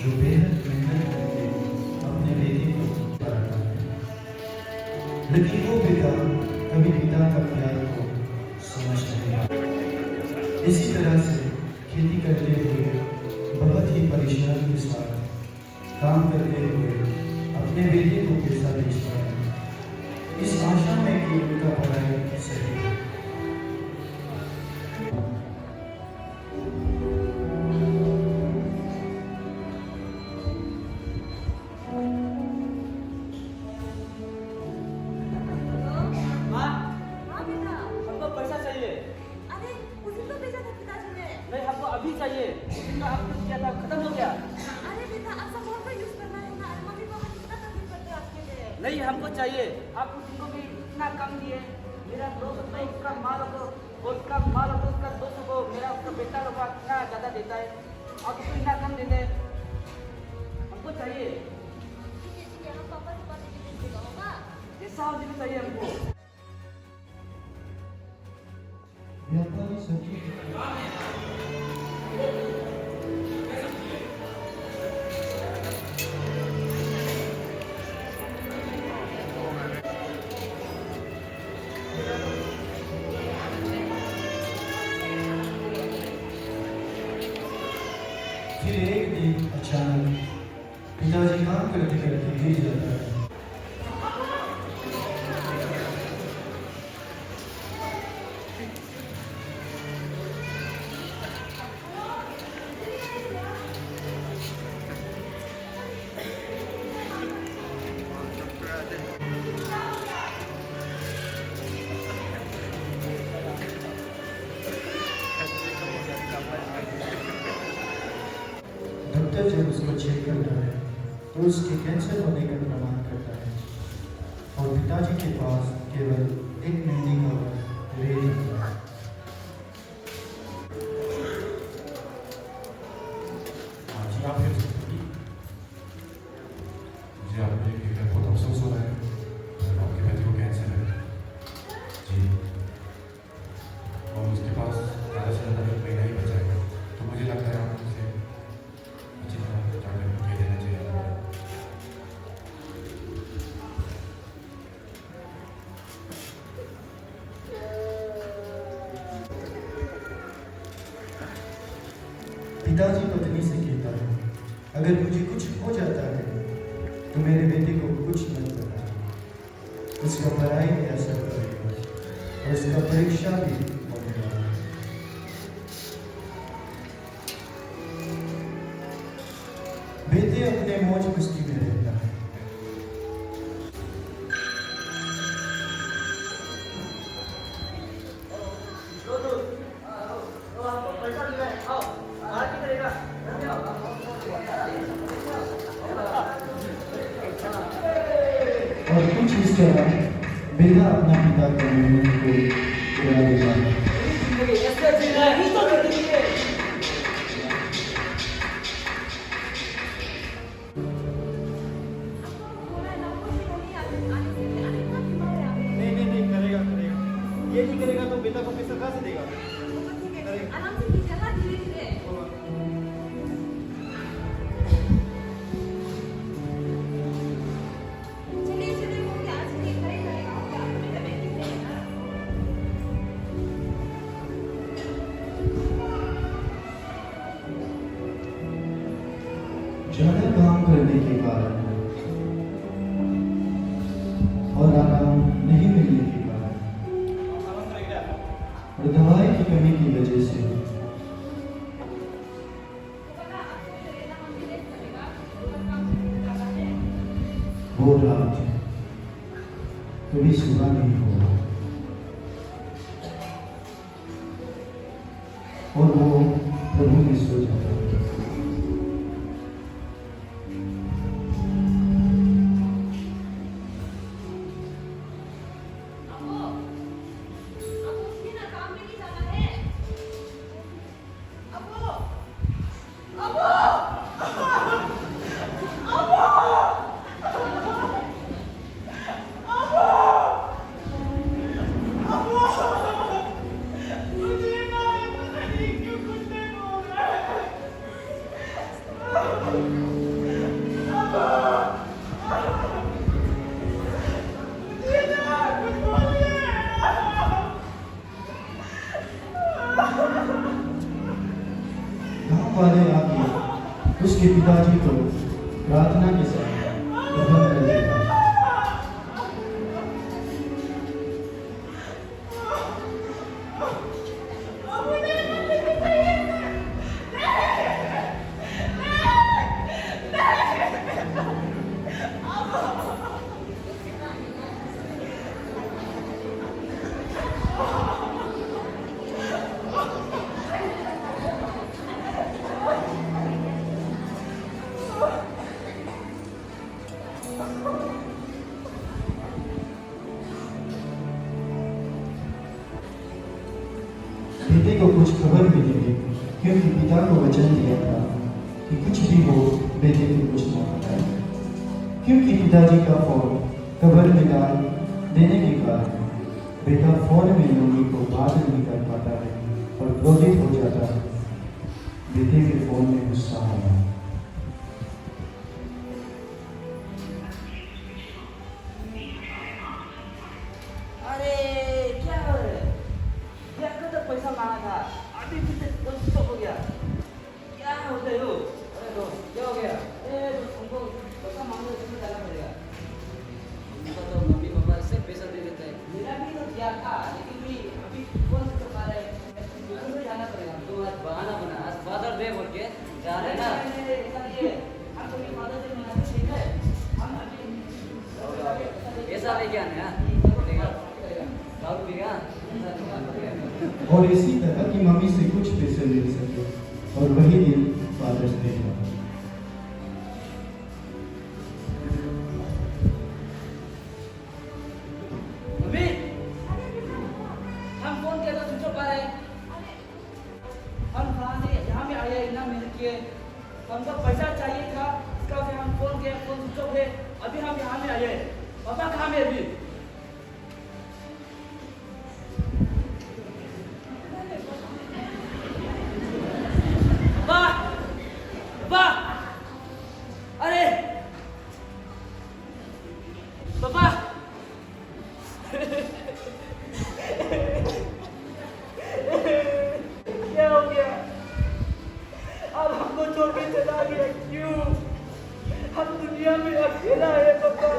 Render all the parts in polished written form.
जो बेहद मेहनत करके अपने बेटे को पढ़ाता है, लेकिन वो बेटा कभी पिता का प्यार को समझ नहीं आता। इसी तरह से खेती करते हुए बहुत ही परिश्रम के साथ काम करते हुए अपने बेटे को पैसा भेजता है, इस आशा में कि उनका पढ़ाई सही है। नहीं, हमको अभी चाहिए। उनका आपने किया था, खत्म हो गया। अरे बेटा, आप सब और का यूज करना है ना। मम्मी पापा कितना तकलीफ करते हैं आपके लिए। नहीं, हमको चाहिए। आप उनको भी इतना कम दिए। मेरा दोस्त तो उसका माल को और उसका माल और उसका दोस्त को मेरा उसका बेटा लोग इतना ज़्यादा देता है, आप उसको इतना कम देते हैं। हमको चाहिए ठीक है, हम पापा से बात करके होगा। जैसा हो जितना चाहिए हमको। व्यापारी सब्जी फिर एक दिन अचानक पिताजी काम करते करते गिर जाता है। डॉक्टर जब उसको चेक करता है तो उसके कैंसर होने का प्रमाण करता है और पिताजी के पास केवल 1 महीने का वक्त रह जाता है। जी आप फिर सकती जी आपने कहकर बहुत अफसोस हो रहा है, आपके बेटे को कैंसर है जी, और उसके पास ज़्यादा से ज़्यादा 1 महीना ही बचा है, तो मुझे लगता है आप उसे अच्छी तरह जाकर कह देना चाहिए। पिताजी पत्नी से कहता है, अगर मुझे कुछ हो जाता है तो मेरे बेटे को कुछ मत बताना, उसका पढ़ाई में असर पड़ेगा और उसका परीक्षा भी होने वाला है। बेटे अपने मौज मस्ती में रहता है। पैसा दिया है, आओ आरती करेगा। और कुछ इस तरह बेटा अपना पिता का मेहनत को पूरा देता है। नहीं करेगा। ये नहीं करेगा तो बेटा को पैसा कहाँ से देगा? आराम से कीजिए ना, धीरे धीरे। चलिए चलिए, वो क्या आज नहीं करेगा, हो गया बेटा, मैं कीजिए ना। ज़्यादा काम करने के कारण और आराम नहीं मिलने के कारण और दवाई की कमी की वजह से वो रात कभी सुबह नहीं हुआ और वो प्रभु में सो जाता है। Thank you. वाले आके उसके पिताजी को प्रार्थना के साथ दफन कर देता। बेटे को कुछ खबर मिली थी क्योंकि पिता को वचन दिया था कि कुछ भी हो बेटे को कुछ न बताए। क्योंकि पिताजी का फोन कब्र में डाल देने के कारण बेटा फोन में मम्मी को बात नहीं कर पाता है और क्रोधित हो जाता है। बेटे के फोन में गुस्सा आया। अरे क्या हो रहा है? ये आपका तो पैसा मांगा था, अभी फिर से वो स्टॉप हो गया। क्या होता है वो? अरे दो, क्या हो गया? हमको पैसा मांगने से जाना पड़ेगा। उनका तो मम्मी पापा से पैसा दे देते हैं। मेरा भी तो दिया था, लेकिन भी अभी कौन से पा रहा है? मुझे तो जाना पड़ेगा। तुम आज बहाना बना, आज फादर डे बोल के जा रहे ना। ऐसा नहीं है। हम तो ये फादर से मनाते ठीक है। हम अभी पैसा लेके आने हाँ दारू पीगा और इसी तरह की मम्मी से कुछ पैसे ले सके और वही दिन फादर्स डे था। मम्मी, हम फोन किया था तुम चुप आ रहे। हम कहाँ से यहाँ में आए, इतना मेहनत किए, हमको पैसा चाहिए था, इसका फिर हम फोन किया, फोन चुप है। अभी हम यहाँ में आए, पापा कहाँ में अभी? पापा, अरे पापा क्या हो गया? अब हमको छोड़ के चला गया क्यों? हम दुनिया में अकेला है पापा।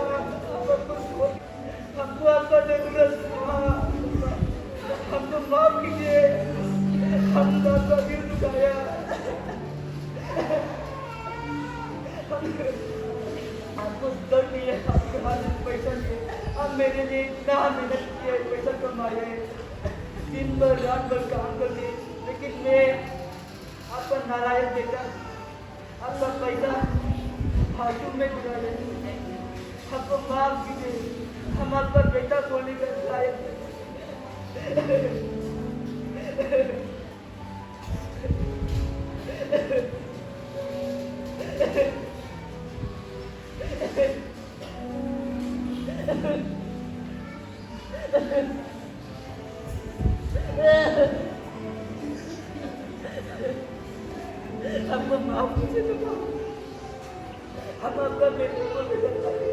हमको आपका जरूरत था। हमको माफ कीजिए, हमने आपका दिल दुखाया। आपको डर नहीं है, आपके हाथ में पैसा नहीं है। अब मेरे लिए इतना मेहनत किया, पैसा कमाया है, दिन भर रात भर काम करके, लेकिन मैं आपका नारायण बेटा, आपका पैसा फालतू में गिरा लेती। हमको माफ कीजिए, हम आपका बेटा बोलने का लायक हमको माफ कीजिए तो हम आपका बेटे को लेकर आए।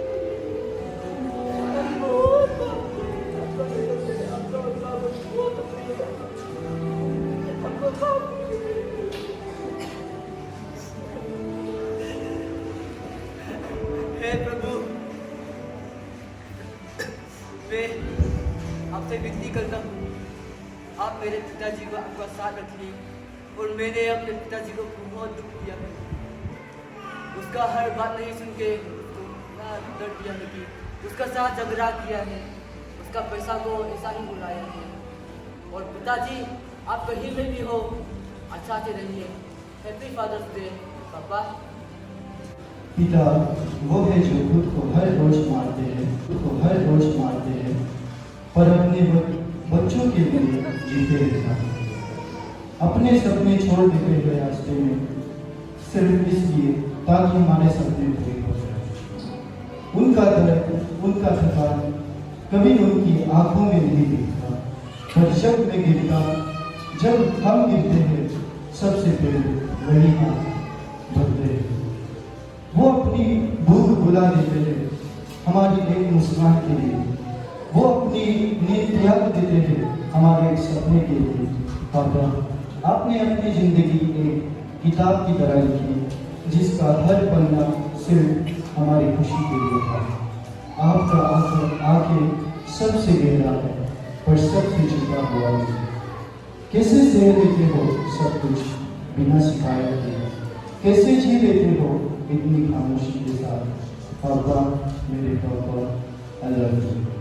हम बहुत आपका बेटा से आपका बहुत अपनी हमको माफ कीजिए। हे प्रभु, मैं आपसे विनती करता हूँ, आप मेरे पिताजी को आपका साथ रखिए। और मैंने अपने पिताजी को बहुत दुख दिया है, उसका हर बात नहीं सुन के उसको इतना दर्द दिया है कि उसका साथ झगड़ा किया है, उसका पैसा को ऐसा ही बुलाया है। और पिताजी आप कहीं में भी हो, अच्छा से रहिए। हैप्पी फादर्स डे पापा। पिता वो है जो खुद को हर रोज मारते हैं, पर अपने बच्चों के लिए जीते रहता है। अपने सपने छोड़ देते हुए रास्ते में सिर्फ इसलिए ताकि हमारे सपने पूरे हो जाए। उनका दर्द, उनका थकान कभी उनकी आंखों में नहीं दिखता, पर जब मैं गिरता, जब हम गिरते हैं, सबसे पहले वही हाथ बढ़ते हैं। वो अपनी भूख बुला देते हैं हमारी एक मुस्कान के लिए, वो अपनी नींद त्याग देते हैं हमारे एक सपने के लिए। पापा, आपने अपनी जिंदगी एक किताब की तरह लिखी जिसका हर पन्ना सिर्फ हमारी खुशी के लिए था। आपका आके सबसे गहरा है पर सबसे छिपा हुआ है। कैसे सह लेते हो सब कुछ बिना शिकायत के? कैसे जी लेते हो इतनी खामोशी के साथ? पापा, मेरे पापा, आई लव यू।